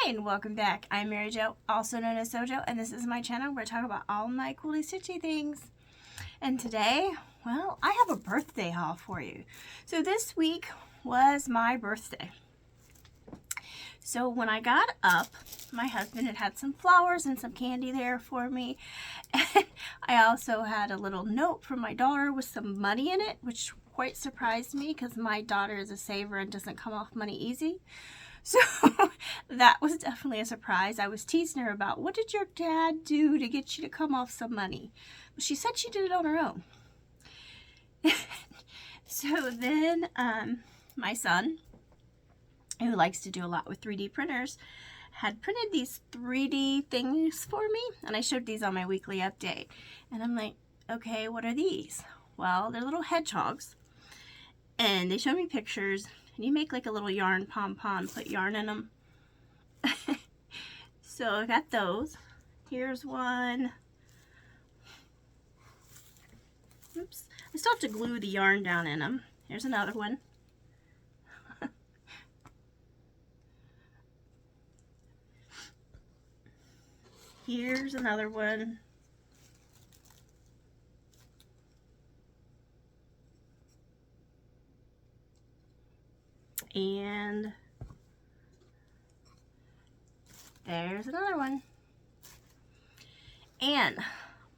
Hi and welcome back. I'm Mary Jo, also known as Sojo, and this is my channel where I talk about all my coolly stitchy things. And today, well, I have a birthday haul for you. So this week was my birthday. So when I got up, my husband had some flowers and some candy there for me. And I also had a little note from my daughter with some money in it, which quite surprised me because my daughter is a saver and doesn't come off money easy. So that was definitely a surprise. I was teasing her about, what did your dad do to get you to come off some money? Well, she said she did it on her own. So then my son, who likes to do a lot with 3D printers, had printed these 3D things for me. And I showed these on my weekly update. And I'm like, okay, what are these? Well, they're little hedgehogs. And they showed me pictures. And you make like a little yarn pom-pom, put yarn in them. So I got those. Here's one. Oops. I still have to glue the yarn down in them. Here's another one. Here's another one. And there's another one. And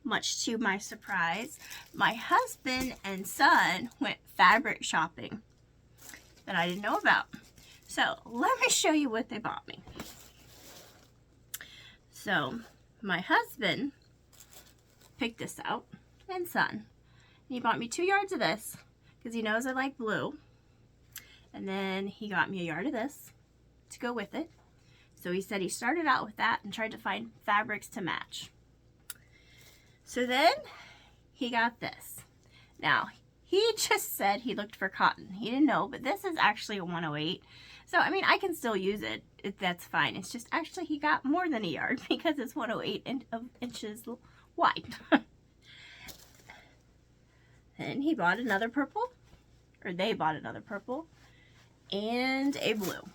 much to my surprise, my husband and son went fabric shopping that I didn't know about. So let me show you what they bought me. So my husband picked this out, and son. He bought me 2 yards of this because he knows I like blue. And then he got me a yard of this to go with it. So he said he started out with that and tried to find fabrics to match. So then he got this. Now, he just said he looked for cotton. He didn't know, but this is actually a 108. So, I mean, I can still use it. That's fine. It's just actually he got more than a yard because it's 108 inches wide. Then he bought another purple, or they bought another purple, and a blue.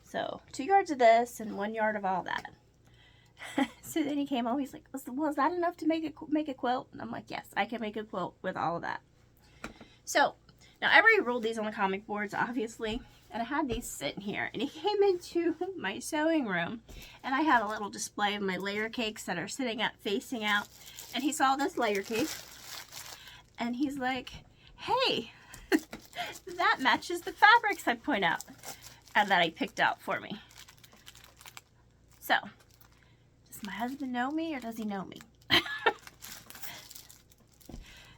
So 2 yards of this and 1 yard of all that. So then he came home, he's like, well, is that enough to make a quilt? And I'm like, yes, I can make a quilt with all of that. So now I already rolled these on the comic boards, obviously, and I had these sitting here, and he came into my sewing room, and I had a little display of my layer cakes that are sitting up facing out, and he saw this layer cake, and he's like, hey, that matches the fabrics I point out and that I picked out for me. So, does my husband know me or does he know me?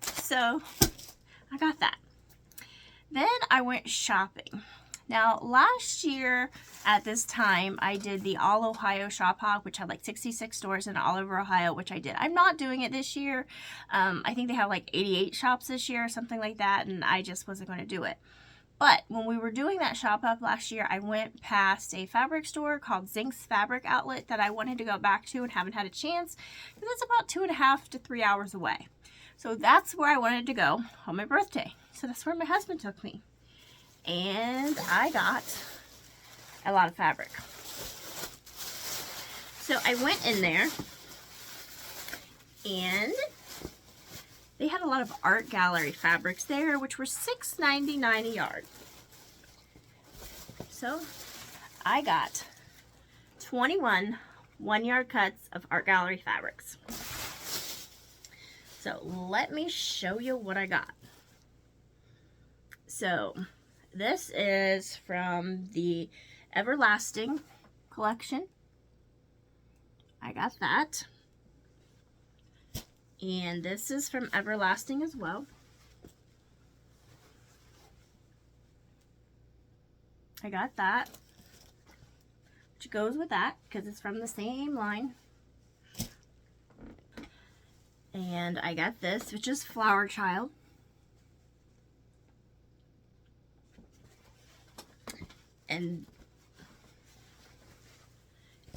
So, I got that. Then I went shopping. Now, last year at this time, I did the All Ohio Shop Hop, which had like 66 stores in all over Ohio, which I did. I'm not doing it this year. I think they have like 88 shops this year or something like that, and I just wasn't going to do it. But when we were doing that shop up last year, I went past a fabric store called Zinck's Fabric Outlet that I wanted to go back to and haven't had a chance because it's about 2.5 to 3 hours away. So that's where I wanted to go on my birthday. So that's where my husband took me. And I got a lot of fabric. So I went in there and they had a lot of art gallery fabrics there, which were $6.99 a yard. So I got 21 1-yard cuts of art gallery fabrics. So let me show you what I got. So this is from the Everlasting collection. I got that. And this is from Everlasting as well. I got that, which goes with that because it's from the same line. And I got this, which is Flower Child. And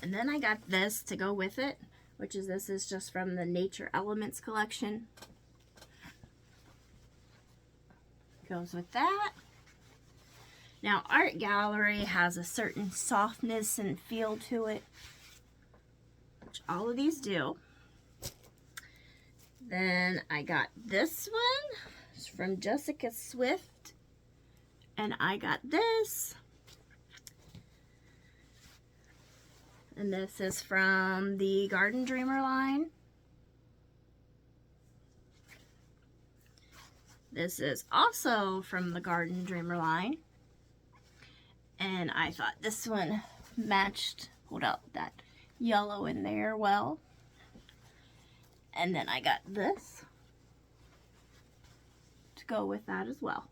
then I got this to go with it, which is this is just from the Nature Elements collection. Goes with that. Now, Art Gallery has a certain softness and feel to it, which all of these do. Then I got this one. It's from Jessica Swift. And I got this. And this is from the Garden Dreamer line. This is also from the Garden Dreamer line. And I thought this one matched, hold out that yellow in there well. And then I got this to go with that as well.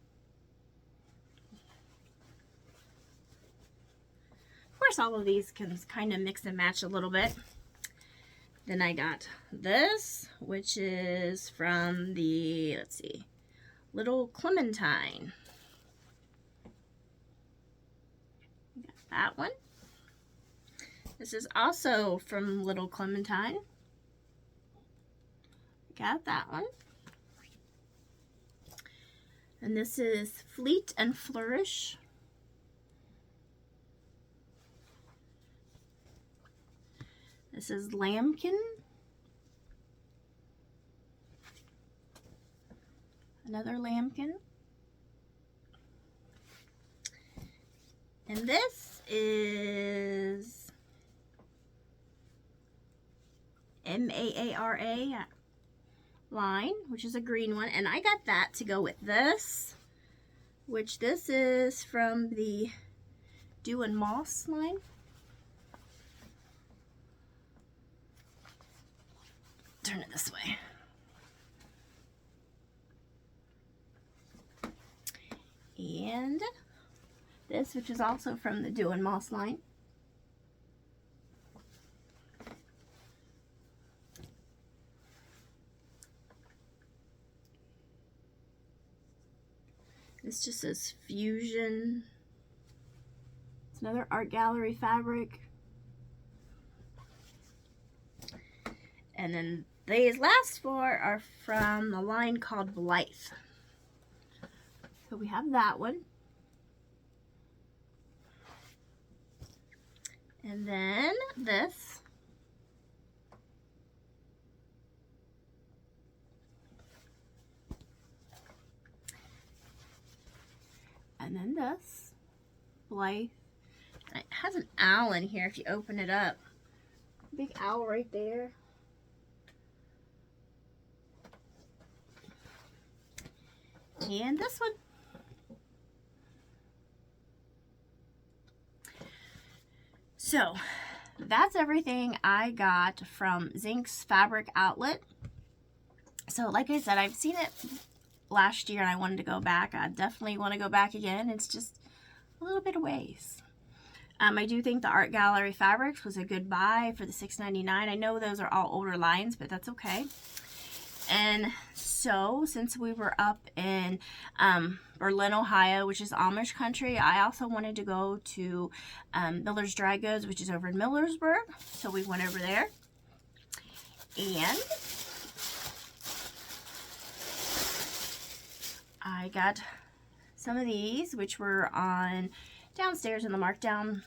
Of course, all of these can kind of mix and match a little bit. Then I got this, which is from the, let's see, Little Clementine. Got that one. This is also from Little Clementine. Got that one. And this is Fleet and Flourish. This is Lambkin. Another Lambkin. And this is Maara line, which is a green one. And I got that to go with this, which this is from the Dew and Moss line. Turn it this way. And this, which is also from the Dew and Moss line. This just says Fusion. It's another Art Gallery fabric. And then these last four are from the line called Blythe. So we have that one. And then this. And then this. Blythe. And it has an owl in here if you open it up. Big owl right there. And this one. So that's everything I got from Zinck's fabric outlet. So like I said, I've seen it last year and I wanted to go back. I definitely want to go back again. It's just a little bit of ways. I do think the Art Gallery fabrics was a good buy for the $6.99. I know those are all older lines, but that's okay. And so, since we were up in Berlin, Ohio, which is Amish country, I also wanted to go to Miller's Dry Goods, which is over in Millersburg. So we went over there. And I got some of these, which were on downstairs in the markdown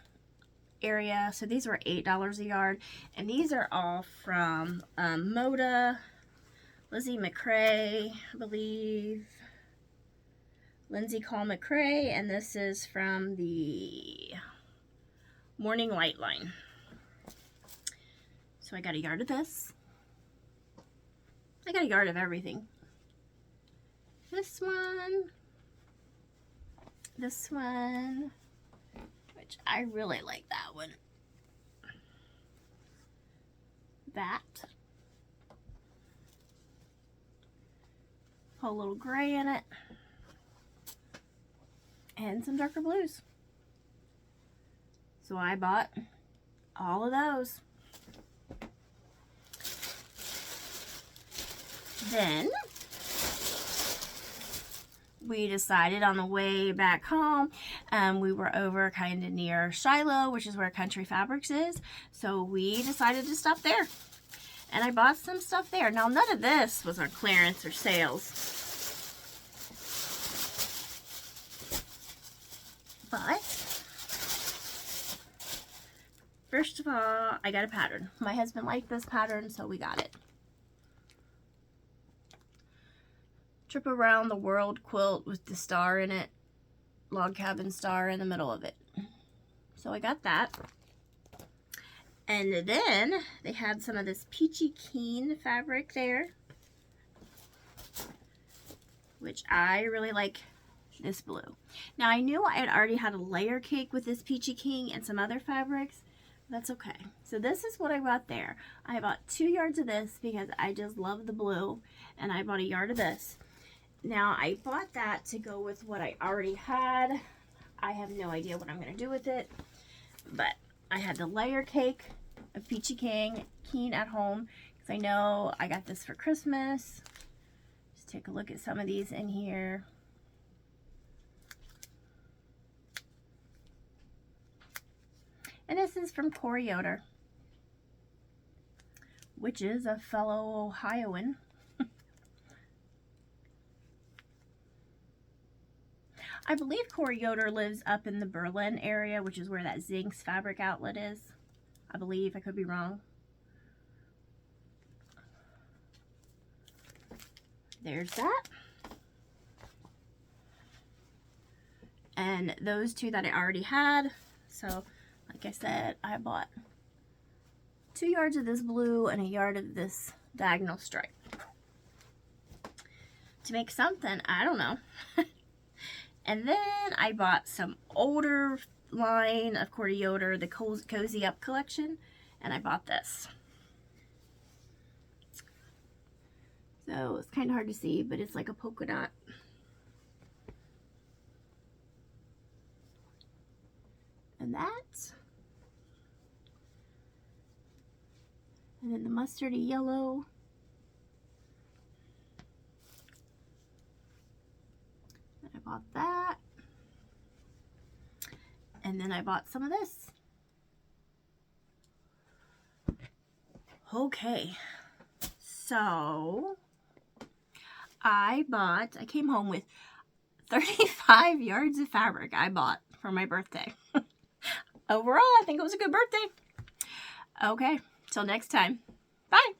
area. So these were $8 a yard. And these are all from Moda, Lizzie McCrae, I believe, Lindsay Cole McCrae, and this is from the Morning Light line. So I got a yard of this. I got a yard of everything. This one, which I really like that one. That. Put a little gray in it. And some darker blues. So I bought all of those. Then we decided on the way back home, we were over kind of near Shiloh, which is where Country Fabrics is. So we decided to stop there. And I bought some stuff there. Now, none of this was on clearance or sales. But first of all, I got a pattern. My husband liked this pattern, so we got it. Trip around the world quilt with the star in it. Log cabin star in the middle of it. So I got that. And then they had some of this peachy keen fabric there, which I really like this blue. Now I knew I had already had a layer cake with this peachy keen and some other fabrics. That's okay. So this is what I bought there. I bought 2 yards of this because I just love the blue, and I bought a yard of this. Now I bought that to go with what I already had. I have no idea what I'm going to do with it, but I had the layer cake of peachy keen at home because I know I got this for Christmas. Just take a look at some of these in here. And this is from Corey Yoder, which is a fellow Ohioan. I believe Corey Yoder lives up in the Berlin area, which is where that Zinck's fabric outlet is. I believe. I could be wrong. There's that. And those 2 that I already had. So, like I said, I bought 2 yards of this blue and a yard of this diagonal stripe. To make something, I don't know. And then I bought some older line of Corey Yoder, the Cozy Up collection, and I bought this. So it's kind of hard to see, but it's like a polka dot. And that. And then the mustardy yellow. I bought that. And then I bought some of this. Okay. So I came home with 35 yards of fabric I bought for my birthday. Overall, I think it was a good birthday. Okay, till next time. Bye.